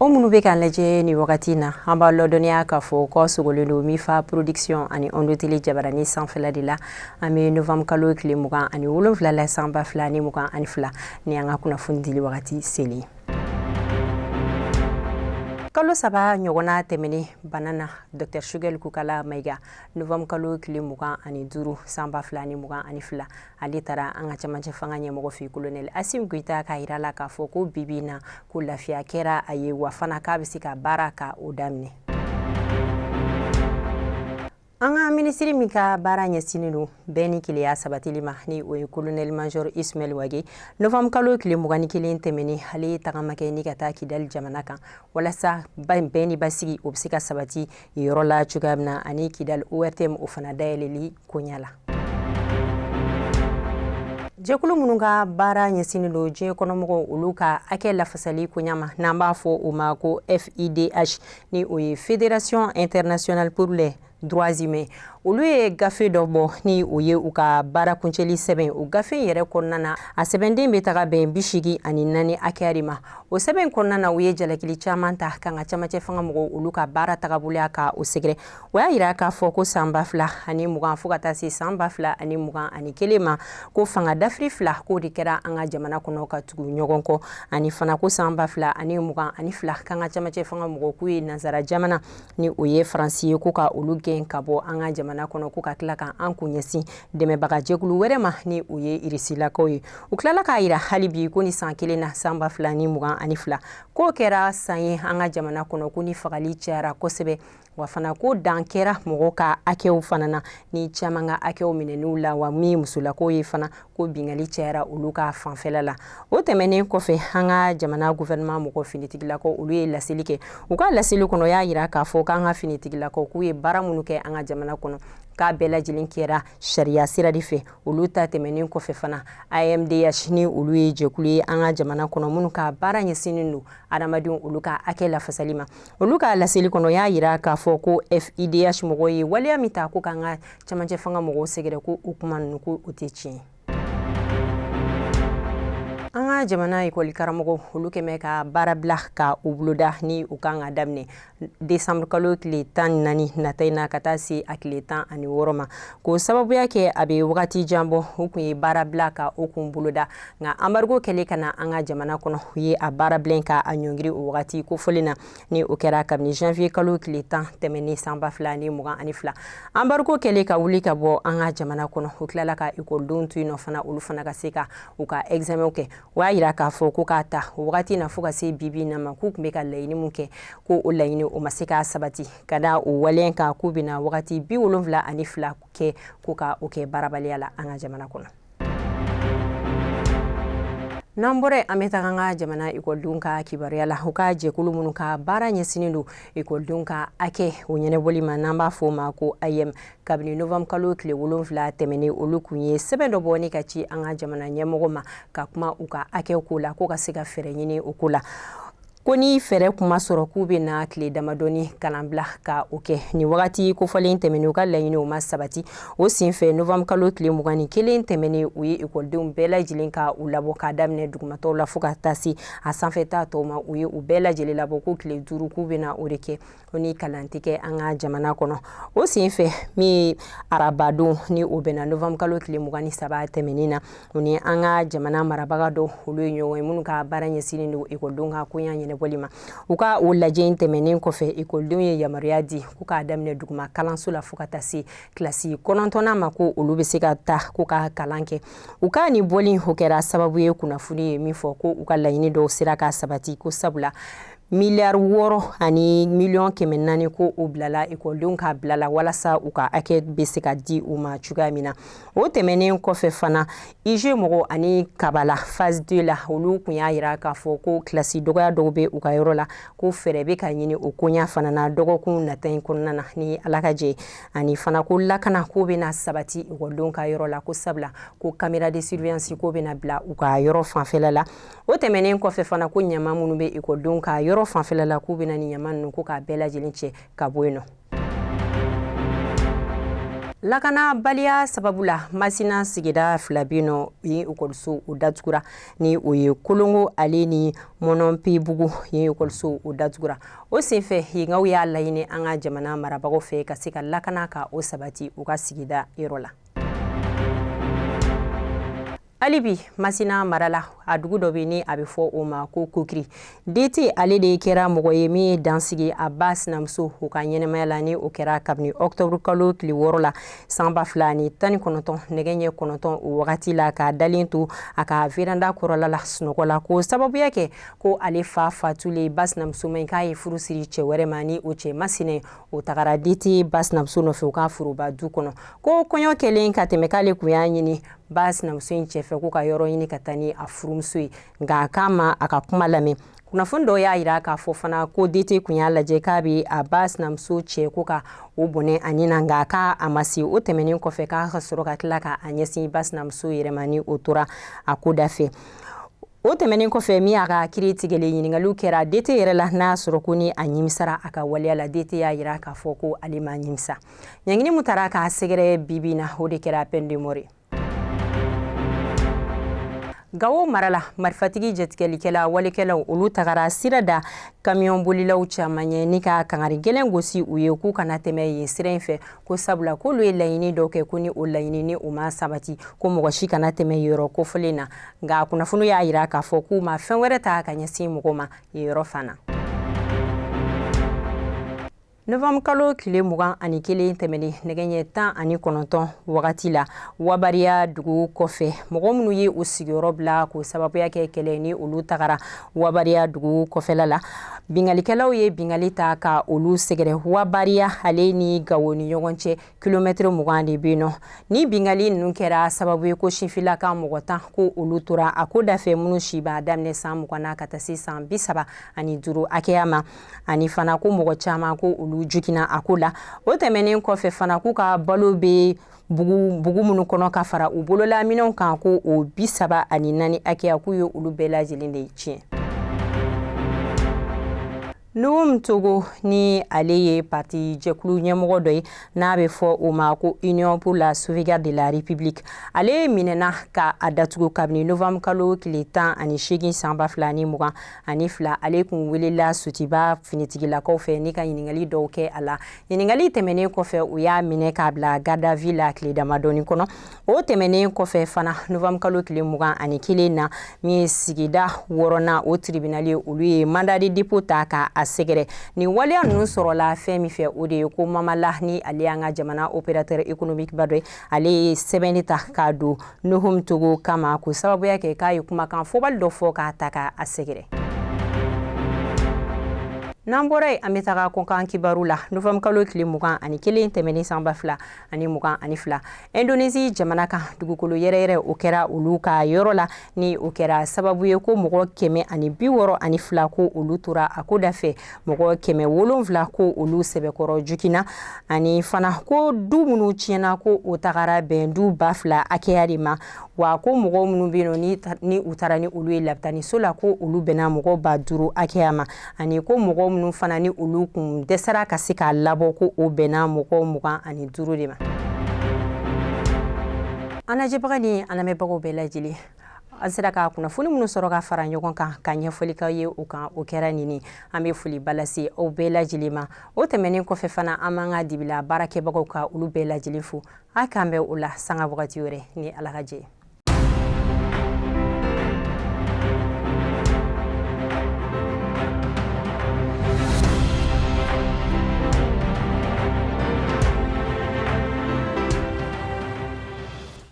O minnu bɛ k'an lajɛ ni wagati na an b'a lɔdɔniya k'a fɔ kɔ sogolen don Mifa Production ani Ondo Tele Jabaranin sanfɛla de la an bɛ novembre kalo tile 27 la san 2022 ni an ka kunnafoni dili wagati seli. Kalo saba ɲɔgɔnna tɛmɛnen bana na Dr Shugel Kukala Mayiga novembre kalo tile 25 san 2022 ale taara an ka cɛmancɛ fanga ɲɛmɔgɔ fɛ colonel Asim Goita k'a yira la k'a fɔ ko bibi na ko lafiya kɛra a ye wa fana k'a bɛ se ka baara ka o daminɛ. An ka minisiri min ka baara ɲɛsinnen don bɛɛ ni keleya sabatili ma ni o ye colonel major Ismail Wage novembre kalo tile 21 tɛmɛnen ale tagama kɛ ni ka taa Kidali jamana kan walasa bɛɛ ni basigi o bɛ se ka sabati yɔrɔ la cogoya min na ani Kidali ORTM o fana dayɛlɛli koɲa la. Jɛkulu minnu ka baara ɲɛsinnen don diɲɛ kɔnɔmɔgɔw olu ka hakɛ lafasali koɲa ma n'an b'a fɔ o ma ko FIDH ni o ye Fédération Internationale pour les Droits Humains olu ye gafe dɔ bɔ ni o ye u ka baara kuncɛli sɛbɛn o gafe yɛrɛ kɔnɔna na a sɛbɛnden bɛ taga bɛn 84 hakɛya de ma o sɛbɛn kɔnɔna na u ye jalakili caman ta kan ka cɛmancɛ fanga mɔgɔw olu ka baara tagaboloya ka o sɛgɛrɛ o y'a yira k'a fɔ ko san 2020 fo ka taa se san 2021 ma ko fanga dafiri fila k'o de kɛra an ka jamana kɔnɔ ka tugu ɲɔgɔn kɔ ani fana ko san 2022 kan ka cɛmancɛ fanga mɔgɔw k'u ye nansara jamana ni o ye Faransi ye ko ka olu gɛn ka bɔ an ka jamana kɔnɔ ko ka tila ka an kun ɲɛsin dɛmɛbaga jɛkulu wɛrɛ ma ni o ye Irisilakaw ye u tilala k'a yira hali bi ko ni san kelen na san 2022 k'o kɛra san ye an ka jamana kɔnɔ ko ni fagali cayara kosɛbɛ wa fana ko dan kɛra mɔgɔw ka hakɛw fana na ni caman ka hakɛw minɛn'u la wa min musolakaw ye fana ko bingali cayara olu ka fanfɛla la o tɛmɛnen kɔfɛ an ka jamana gouvernement mɔgɔ finitigilakaw olu ye laseli kɛ u ka laseli kɔnɔ y'a yira k'a fɔ k'an ka finitigilakaw k'u ye baara minnu kɛ an ka jamana kɔnɔ k'a bɛɛ lajɛlen kɛra sariya sira de fɛ olu ta tɛmɛnen kɔfɛ fana AMDH ni olu ye jɛkulu ye an ka jamana kɔnɔ minnu ka baara ɲɛsinnen don adamadenw olu ka hakɛ lafasali ma olu ka laseli kɔnɔ y'a yira k'a fɔ ko FIDH mɔgɔ ye waleya min ta ko k'an ka cɛmancɛ fanga mɔgɔw sɛgɛrɛ ko o kuma ninnu ko o tɛ tiɲɛ. An ka jamana école karamɔgɔw olu kɛmɛ ka baara bila ka u boloda ni u kan ka daminɛ décembre kalo tile 14 nata in na ka taa se a tile 16 ma k'o sababuya kɛ a bɛ wagati jan bɔ u kun ye baara bila ka u kun boloda nka embargo kɛlen ka na an ka jamana kɔnɔ u ye a baara bilen ka a ɲɔngiri o wagati kofɔlen na ni o kɛra kabini janvier kalo tile 10 tɛmɛnen san 2022 embargo kɛlen ka wuli ka bɔ an ka jamana kɔnɔ u tilala ka écoledenw to yen nɔ fana olu fana ka se ka u ka examen kɛ o y'a yira k'a fɔ ko k'a ta o wagati na fo ka se bibi na ma k'u tun bɛ ka laɲini mun kɛ ko o laɲini o ma se k'a sabati ka da o waleya kan k'u bɛna wagati 72 kɛ ko ka o kɛ baarabaliya la an ka jamana kɔnɔ. N'an bɔra an bɛ taga an ka jamana écoledenw ka kibaruya la u ka jɛkulu minnu ka baara ɲɛsinnen don écoledenw ka hakɛ o ɲɛnɛbɔli ma n'an b'a fɔ o ma ko AIM kabini novembre kalo tile 7 tɛmɛnen olu kun ye sɛbɛn dɔ bɔ ni ka ci an ka jamana ɲɛmɔgɔ ma ka kuma u ka hakɛw ko la ko ka se ka fɛɛrɛ ɲini o ko la ko ni fɛɛrɛ kuma sɔrɔ k'u bɛ na tile damadɔni kalan bila ka o kɛ ni wagati kofɔlen tɛmɛnen u ka laɲini o ma sabati o senfɛ novembre kalo tile 21 tɛmɛnen u ye écoledenw bɛɛ lajɛlen ka u labɔ k'a daminɛ dugumatɔw la fo ka taa se a sanfɛta tɔw ma u ye u bɛɛ lajɛlen labɔ ko tile 5 k'u bɛna o de kɛ o ni kalan tɛ kɛ an ka jamana kɔnɔ o senfɛ min arabadon ni o bɛna novembre kalo tile 23 tɛmɛnen na o ni an ka jamana marabaga dɔw olu ye ɲɔgɔn ye minnu ka baara ɲɛsinnen don écoledenw ka koɲa ɲɛnɛbɔli ma u ka o lajɛ in tɛmɛnen kɔfɛ écoledenw ye yamaruya di ko k'a daminɛ duguma kalanso la fo ka taa se kilasi 9nan ma ko olu bɛ se ka taa ko ka kalan kɛ u ka nin bɔli o kɛra sababu ye kunnafoni ye min fɔ ko u ka laɲini dɔw sera ka sabati ko sabula miliyari 6 ani miliyɔn 400 ko o bilala écoledenw ka bilala walasa u ka hakɛ bɛ se ka di u ma cogoya min na o tɛmɛnen kɔfɛ fana IG mɔgɔw ani kabala phase 2 la olu kun y'a yira k'a fɔ ko kilasi dɔgɔya dɔw bɛ u ka yɔrɔ la ko fɛɛrɛ bɛ ka ɲini o koɲa fana na dɔgɔkun nata in kɔnɔna na ni ala ka jɛ ani fana ko lakana ko bɛna sabati écoledenw ka yɔrɔ la ko sabula ko caméra de surveillance ko bɛna bila u ka yɔrɔ fanfɛla la o tɛmɛnen kɔfɛ fana ko ɲama minnu bɛ écoledenw ka yɔrɔ fanfɛla la k'u bɛna ni ɲama ninnu ko k'a bɛɛ lajɛlen cɛ ka bɔ yen nɔ. Lakana baliya sababula masina sigida filabino yi ukoliso udatugura ni uye kolongo ale ni monompi bugu yi ukoliso udatugura o senfɛ yingaw y'a laɲini an ka jamana marabagaw fɛ ka se ka lakana ka o sabati u ka sigida yɔrɔ la. Alibi masina marala a dugu dɔ bɛ ni a bɛ fɔ o ma ko Kokiri. DT ale de kɛra mɔgɔ ye min dansigi a ba sinamuso u ka ɲɛnɛmaya la ni o kɛra kabini octobre kalo tile 6 la san 2019 nɛgɛ ɲɛ 9 o wagati la ka dalen to a ka veranda kɔrɔla la sunɔgɔ la ko sababuya kɛ ko ale fa fatulen ba sinamuso ma k'a ye furu siri cɛ wɛrɛ ma ni o cɛ masinɛ o tagara DT ba sinamuso nɔfɛ u ka foroba du kɔnɔ ko kɔɲɔ kɛlen ka tɛmɛ k'ale kun y'a ɲini ba sinamuso in cɛfɛ ko ka yɔrɔ ɲini ka taa ni a furumuso ye nka k'a ma a ka kuma lamɛn. Kunnafoni dɔw y'a yira k'a fɔ fana ko DT kun y'a lajɛ k'a bɛ a ba sinamuso cɛ ko ka o bɔnɛ a nin na nka k'a ma se o tɛmɛnen kɔfɛ k'a ka sɔrɔ ka tila ka a ɲɛsin ba sinamuso yɛrɛ ma ni o tora a ko da fɛ. O tɛmɛnen kɔfɛ min y'a ka kiiri tigɛlen ɲininkaliw kɛra DT yɛrɛ la n'a sɔrɔ ko ni a ɲimisara a ka waleya la DT y'a yira k'a fɔ ko ale ma ɲimisa. Ɲangini mun taara k'a sɛgɛrɛ bibi na o de kɛra Peine de mort. Gawo marala marifatigi jatigɛlikɛla walekɛlaw olu tagara sira da kamiyon bolilaw caman ɲɛ ni ka kangari gɛlɛn gosi u ye k'u kana tɛmɛ yen sira in fɛ ko sabula k'olu ye laɲini dɔw kɛ ko ni o laɲini ni o ma sabati ko mɔgɔ si kana tɛmɛ yɔrɔ kofɔlen na nka kunnafoni y'a yira k'a fɔ k'u ma fɛn wɛrɛ ta ka ɲɛsin mɔgɔ ma yɔrɔ fana. Novembre kalo tile 21 tɛmɛnen nɛgɛ ɲɛ 19 wagati la Wabariya dugu kɔfɛ mɔgɔ minnu ye u sigiyɔrɔ bila ko sababuya kɛ kɛlɛ ni olu tagara Wabariya dugu kɔfɛla la bingalikɛlaw ye bingali ta ka olu sɛgɛrɛ Wabariya ale ni Gawo ni ɲɔgɔn cɛ kilomètre 20 de bɛ nɔ ni bingali ninnu kɛra sababu ye ko sinfilaka mɔgɔ 10 ko olu tora a ko dafɛ minnu si b'a daminɛ san 20 ka taa se san 35 hakɛya ma ani fana ko mɔgɔ caman ko olu jukina a ko la o tɛmɛnen kɔfɛ fana k'u ka balo bɛ bugu minnu kɔnɔ ka fara u bolola minɛnw kan ko o 34 hakɛya k'u ye olu bɛɛ lajɛlen de tiɲɛ. Nuhum Togo ni ale ye parti jɛkulu ɲɛmɔgɔ dɔ ye n'a bɛ fɔ o ma ko Union pour la sauvegarde de la République ale minɛna ka a datugu kabini novembre kalo tile 18 san 2022 ale kun welela Sotiba finitigilakaw fɛ ni ka ɲininkali dɔw kɛ a la ɲininkali tɛmɛnen kɔfɛ u y'a minɛ k'a bila garde à vue la tile damadɔni kɔnɔ o tɛmɛnen kɔfɛ fana novembre kalo tile 21 na min ye sigida 6nan o tribunal ye olu ye mandat de dépôt ta ka a sɛgɛrɛ ni waleya ninnu sɔrɔla fɛn min fɛ o de ye ko Mamala ni ale y'an ka jamana opérateur économique ba dɔ ye ale ye sɛbɛnni ta k'a don Nuhum Togo kama ko sababuya kɛ k'a ye kumakan fɔbali dɔ fɔ k'a ta k'a sɛgɛrɛ. N'an bɔra yen an bɛ taga kɔkan kibaru la novembre kalo tile 21 tɛmɛnen san 2022 Indonésie jamana kan dugukolo yɛrɛyɛrɛ o kɛra olu ka yɔrɔ la ni o kɛra sababu ye ko mɔgɔ 162 ko olu tora a ko dafɛ mɔgɔ 107 ko olu sɛbɛkɔrɔ jukina ani fana ko du minnu tiɲɛna ko o tagara bɛn du 2000 hakɛya de ma wa ko mɔgɔ minnu bɛ yen ni u taara ni olu ye labitaniso la ko olu bɛnna mɔgɔ 5000 hakɛya ma ani ko mɔgɔ minnu fana ni olu kun dɛsɛra ka se k'a labɔ ko o bɛnna mɔgɔ 25 de ma. An lajɛbaga ni an lamɛnbagaw bɛɛ lajɛlen an sera ka kunnafoni minnu sɔrɔ ka fara ɲɔgɔn kan ka ɲɛfɔli k'aw ye o kan o kɛra nin an bɛ foli balase aw bɛɛ lajɛlen ma o tɛmɛnen kɔfɛ fana an b'an ka dibila baarakɛbagaw ka olu bɛɛ lajɛlen fo a k'an bɛ o la sanga wagati wɛrɛ ni Ala ka jɛ ye.